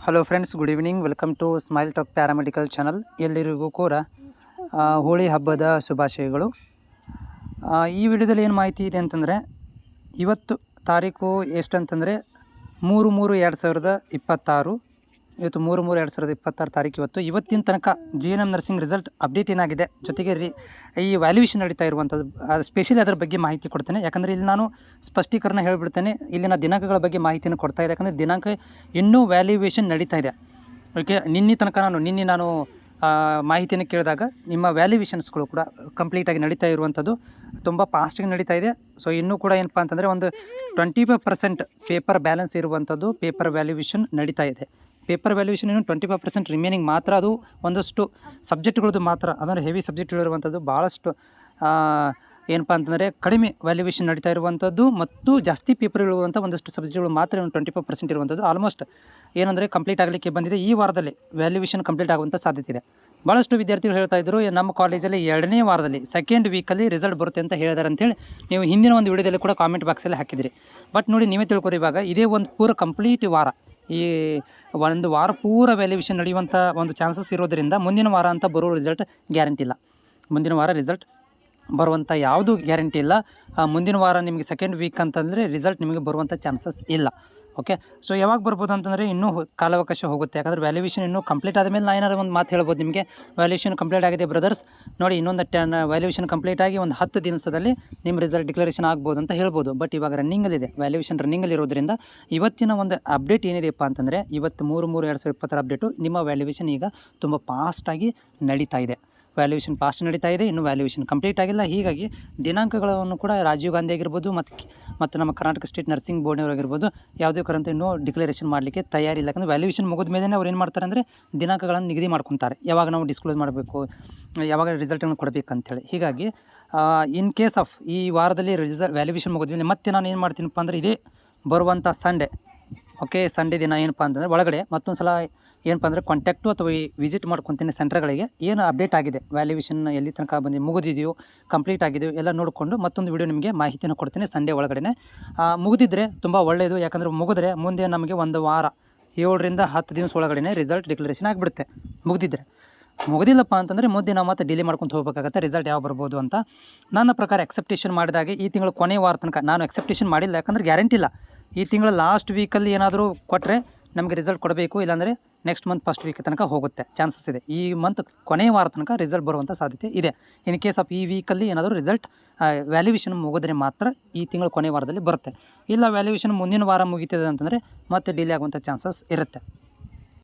Hello friends, good evening. Welcome to smile talk paramedical channel. ಎಲ್ಲರಿಗೂ ಕೂಡ ಹೋಳಿ ಹಬ್ಬದ ಶುಭಾಶಯಗಳು. ಈ ವಿಡಿಯೋದಲ್ಲಿ ಏನು ಮಾಹಿತಿ ಇದೆ ಅಂತಂದರೆ, ಇವತ್ತು ತಾರೀಕು ಎಷ್ಟಂತಂದರೆ 3/3/2026. ಇವತ್ತು 3/3/2026 ತಾರೀಕು. ಇವತ್ತಿನ ತನಕ GNM ನರ್ಸಿಂಗ್ ರಿಸಲ್ಟ್ ಅಪ್ಡೇಟ್ ಏನಾಗಿದೆ, ಜೊತೆಗೆ ಈ ವ್ಯಾಲ್ಯೂಯೇಷನ್ ನಡೀತಾ ಇರುವಂಥದ್ದು, ಸ್ಪೆಷಲಿ ಅದರ ಬಗ್ಗೆ ಮಾಹಿತಿ ಕೊಡ್ತೇನೆ. ಯಾಕಂದರೆ ಇಲ್ಲಿ ನಾನು ಸ್ಪಷ್ಟೀಕರಣ ಹೇಳಿಬಿಡ್ತೇನೆ. ಇಲ್ಲಿನ ದಿನಾಂಕಗಳ ಬಗ್ಗೆ ಮಾಹಿತಿಯನ್ನು ಕೊಡ್ತಾ ಇದೆ. ಯಾಕಂದರೆ ದಿನಾಂಕ ಇನ್ನೂ ವ್ಯಾಲ್ಯೂಯೇಷನ್ ನಡೀತಾ ಇದೆ. ಓಕೆ, ನಿನ್ನೆ ನಾನು ಮಾಹಿತಿಯನ್ನು ಕೇಳಿದಾಗ ನಿಮ್ಮ ವ್ಯಾಲ್ಯೂಯೇಷನ್ಸ್ಗಳು ಕೂಡ ಕಂಪ್ಲೀಟಾಗಿ ನಡೀತಾ ಇರುವಂಥದ್ದು ತುಂಬ ಫಾಸ್ಟಾಗಿ ನಡೀತಾ ಇದೆ. ಸೊ ಇನ್ನೂ ಕೂಡ ಏನಪ್ಪ ಅಂತಂದರೆ ಒಂದು 25% ಪೇಪರ್ ಬ್ಯಾಲೆನ್ಸ್ ಇರುವಂಥದ್ದು ಪೇಪರ್ ವ್ಯಾಲ್ಯೂಯೇಷನ್ ನಡೀತಾ ಇದೆ. ಪೇಪರ್ ವ್ಯಾಲ್ಯೂಯೇಷನ್ ಇನ್ನೂ 25% ರಿಮೈನಿಂಗ್ ಮಾತ್ರ. ಅದು ಒಂದಷ್ಟು ಸಬ್ಜೆಕ್ಟ್ಗಳದ್ದು ಮಾತ್ರ, ಅಂದರೆ ಹೆವಿ ಸಬ್ಜೆಕ್ಟ್ಗಳಿರುವಂಥದ್ದು ಭಾಳಷ್ಟು ಏನಪ್ಪ ಅಂತಂದರೆ ಕಡಿಮೆ ವ್ಯಾಲ್ಯೂಯೇಷನ್ ನಡೀತಾ ಇರುವಂಥದ್ದು ಮತ್ತು ಜಾಸ್ತಿ ಪೇಪರ್ ಇರುವಂಥ ಒಂದಷ್ಟು ಸಬ್ಜೆಕ್ಟ್ಗಳು ಮಾತ್ರ 25% ಇರುವಂಥದ್ದು. ಆಲ್ಮೋಸ್ಟ್ ಏನಂದರೆ ಕಂಪ್ಲೀಟ್ ಆಗಲಿಕ್ಕೆ ಬಂದಿದೆ. ಈ ವಾರದಲ್ಲಿ ವ್ಯಾಲ್ಯೂಯೇಷನ್ ಕಂಪ್ಲೀಟ್ ಆಗುವಂಥ ಸಾಧ್ಯತೆ ಇದೆ. ಭಾಳಷ್ಟು ವಿದ್ಯಾರ್ಥಿಗಳು ಹೇಳ್ತಾ ಇದ್ದರು, ನಮ್ಮ ಕಾಲೇಜಲ್ಲಿ 2ನೇ ವಾರದಲ್ಲಿ ಸೆಕೆಂಡ್ ವೀಕಲ್ಲಿ ರಿಸಲ್ಟ್ ಬರುತ್ತೆ ಅಂತ ಹೇಳಿದಾರೆ ಅಂತೇಳಿ ನೀವು ಹಿಂದಿನ ಒಂದು ವಿಡಿಯೋದಲ್ಲಿ ಕೂಡ ಕಾಮೆಂಟ್ ಬಾಕ್ಸಲ್ಲಿ ಹಾಕಿದಿರಿ. ಬಟ್ ನೋಡಿ, ನೀವೇ ತಿಳ್ಕೊರಿ, ಇವಾಗ ಇದೇ ಒಂದು ಪೂರ ಕಂಪ್ಲೀಟ್ ವಾರ, ಈ ಒಂದು ವಾರ ಪೂರ ವ್ಯಾಲ್ಯೂಯೇಷನ್ ನಡೆಯುವಂಥ ಒಂದು ಚಾನ್ಸಸ್ ಇರೋದರಿಂದ ಮುಂದಿನ ವಾರ ಅಂತ ಬರೋ ರಿಸಲ್ಟ್ ಗ್ಯಾರಂಟಿ ಇಲ್ಲ. ಮುಂದಿನ ವಾರ ರಿಸಲ್ಟ್ ಬರುವಂಥ ಯಾವುದೂ ಗ್ಯಾರಂಟಿ ಇಲ್ಲ. ಮುಂದಿನ ವಾರ ನಿಮಗೆ ಸೆಕೆಂಡ್ ವೀಕ್ ಅಂತಂದರೆ ರಿಸಲ್ಟ್ ನಿಮಗೆ ಬರುವಂಥ ಚಾನ್ಸಸ್ ಇಲ್ಲ. ಓಕೆ, ಸೊ ಯಾವಾಗ ಬರ್ಬೋದು ಅಂತಂದರೆ ಇನ್ನೂ ಕಾಲಾವಕಾಶ ಹೋಗುತ್ತೆ. ಯಾಕಂದರೆ ವ್ಯಾಲ್ಯೂಯೇಷನ್ ಇನ್ನೂ ಕಂಪ್ಲೀಟ್ ಆದಮೇಲೆ ನಾನು ಏನಾದ್ರು ಒಂದು ಮಾತು ಹೇಳ್ಬೋದು ನಿಮಗೆ, ವ್ಯಾಲ್ಯೂಯೇಷನ್ ಕಂಪ್ಲೀಟ್ ಆಗಿದೆ ಬ್ರದರ್ಸ್, ನೋಡಿ ಇನ್ನೊಂದು ವ್ಯಾಲ್ಯೂಯೇಷನ್ ಕಂಪ್ಲೀಟ್ ಆಗಿ ಒಂದು 10 ದಿವಸದಲ್ಲಿ ನಿಮ್ಮ ರಿಸಲ್ಟ್ ಡಿಕ್ಲರೇಷನ್ ಆಗ್ಬೋದು ಅಂತ ಹೇಳ್ಬೋದು. ಬಟ್ ಇವಾಗ ರನ್ನಿಂಗಲ್ಲಿದೆ, ವ್ಯಾಲ್ಯೂಯೇಷನ್ ರನ್ನಿಂಗಲ್ಲಿ ಇರೋದ್ರಿಂದ ಇವತ್ತಿನ ಒಂದು ಅಪ್ಡೇಟ್ ಏನಿದೆಯಪ್ಪ ಅಂತಂದರೆ, ಇವತ್ತು 3/3/2026 ಅಪ್ಡೇಟು. ನಿಮ್ಮ ವ್ಯಾಲ್ಯೂಯೇಷನ್ ಈಗ ತುಂಬ ಫಾಸ್ಟಾಗಿ ನಡೀತಾ ಇದೆ. ವ್ಯಾಲ್ಯೂಯೇಷನ್ ಫಾಸ್ಟ್ ನಡೀತಾ ಇದೆ, ಇನ್ನೂ ವ್ಯಾಲ್ಯೂಯೇಷನ್ ಕಂಪ್ಲೀಟ್ ಆಗಿಲ್ಲ. ಹೀಗಾಗಿ ದಿನಾಂಕಗಳನ್ನು ಕೂಡ ರಾಜೀವ್ ಗಾಂಧಿ ಆಗಿರ್ಬೋದು ಮತ್ತು ನಮ್ಮ ಕರ್ನಾಟಕ ಸ್ಟೇಟ್ ನರ್ಸಿಂಗ್ ಬೋರ್ಡ್ನವರಾಗಿರ್ಬೋದು ಯಾವುದೇ ಕಾರಣಕ್ಕೂ ಇನ್ನೂ ಡಿಕ್ಲರೇಷನ್ ಮಾಡಲಿಕ್ಕೆ ತಯಾರಿಲ್ಲ. ಯಾಕಂದರೆ ವ್ಯಾಲ್ಯೂಯೇಷನ್ ಮುಗಿದ ಮೇಲೆ ಅವ್ರು ಏನು ಮಾಡ್ತಾರೆ ಅಂದರೆ ದಿನಾಂಕಗಳನ್ನು ನಿಗದಿ ಮಾಡ್ಕೊತಾರೆ, ಯಾವಾಗ ನಾವು ಡಿಸ್ಕ್ಲೋಸ್ ಮಾಡಬೇಕು, ಯಾವಾಗ ರಿಸಲ್ಟನ್ನು ಕೊಡಬೇಕಂತೇಳಿ. ಹೀಗಾಗಿ ಇನ್ ಕೇಸ್ ಆಫ್ ಈ ವಾರದಲ್ಲಿ ವ್ಯಾಲ್ಯೂಯೇಷನ್ ಮುಗಿದ್ಮೇಲೆ ಮತ್ತೆ ನಾನು ಏನು ಮಾಡ್ತೀನಪ್ಪ ಅಂದರೆ ಇದೇ ಬರುವಂಥ ಸಂಡೇ, ಓಕೆ, ಸಂಡೇ ದಿನ ಏನಪ್ಪ ಅಂತಂದರೆ ಒಳಗಡೆ ಮತ್ತೊಂದು ಸಲ ಏನಪ್ಪ ಅಂದರೆ ಕಾಂಟ್ಯಾಕ್ಟು ಅಥವಾ ವಿಸಿಟ್ ಮಾಡ್ಕೊತೀನಿ ಸೆಂಟರ್ಗಳಿಗೆ, ಏನು ಅಪ್ಡೇಟ್ ಆಗಿದೆ, ವ್ಯಾಲ್ಯೂಯೇಷನ್ ಎಲ್ಲಿ ತನಕ ಬಂದು ಮುಗಿದಿದೆಯೋ, ಕಂಪ್ಲೀಟ್ ಆಗಿದೆಯೋ ಎಲ್ಲ ನೋಡಿಕೊಂಡು ಮತ್ತೊಂದು ವಿಡಿಯೋ ನಿಮಗೆ ಮಾಹಿತಿಯನ್ನು ಕೊಡ್ತೀನಿ ಸಂಡೇ ಒಳಗಡೆ. ಮುಗಿದಿದ್ದರೆ ತುಂಬ ಒಳ್ಳೆಯದು. ಯಾಕಂದರೆ ಮುಗಿದ್ರೆ ಮುಂದೆ ನಮಗೆ ಒಂದು ವಾರ 7ರಿಂದ 10 ದಿವಸ ಒಳಗಡೆ ರಿಸಲ್ಟ್ ಡಿಕ್ಲರೇಷನ್ ಆಗಿಬಿಡುತ್ತೆ. ಮುಗಿದಿಲ್ಲಪ್ಪ ಅಂತಂದರೆ ಮುಂದೆ ನಾವು ಮತ್ತೆ ಡಿಲೇ ಮಾಡ್ಕೊಂಡು ಹೋಗಬೇಕಾಗತ್ತೆ ರಿಸಲ್ಟ್ ಯಾವ ಬರ್ಬೋದು ಅಂತ. ನನ್ನ ಪ್ರಕಾರ ಎಕ್ಸೆಪ್ಟೇಷನ್ ಮಾಡಿದಾಗೆ ಈ ತಿಂಗಳು ಕೊನೆ ವಾರ ತನಕ ನಾನು ಎಕ್ಸೆಪ್ಟೇಷನ್ ಮಾಡಿಲ್ಲ. ಯಾಕಂದರೆ ಗ್ಯಾರಂಟಿ ಇಲ್ಲ, ಈ ತಿಂಗಳ ಲಾಸ್ಟ್ ವೀಕಲ್ಲಿ ಏನಾದರೂ ಕೊಟ್ಟರೆ ನಮಗೆ ರಿಸಲ್ಟ್ ಕೊಡಬೇಕು, ಇಲ್ಲಾಂದರೆ ನೆಕ್ಸ್ಟ್ ಮಂತ್ ಫಸ್ಟ್ ವೀಕ್ ತನಕ ಹೋಗುತ್ತೆ ಚಾನ್ಸಸ್ ಇದೆ. ಈ ಮಂತ್ ಕೊನೆಯ ವಾರ ತನಕ ರಿಸಲ್ಟ್ ಬರುವಂಥ ಸಾಧ್ಯತೆ ಇದೆ. ಇನ್ ಕೇಸ್ ಆಫ್ ಈ ವೀಕಲ್ಲಿ ಏನಾದರೂ ರಿಸಲ್ಟ್ ವ್ಯಾಲ್ಯೂಯೇಷನ್ ಮುಗಿದ್ರೆ ಮಾತ್ರ ಈ ತಿಂಗಳು ಕೊನೆಯ ವಾರದಲ್ಲಿ ಬರುತ್ತೆ. ಇಲ್ಲ ವ್ಯಾಲ್ಯೂಯೇಷನ್ ಮುಂದಿನ ವಾರ ಮುಗಿತದೆ ಅಂತಂದರೆ ಮತ್ತೆ ಡಿಲೇ ಆಗುವಂಥ ಚಾನ್ಸಸ್ ಇರುತ್ತೆ.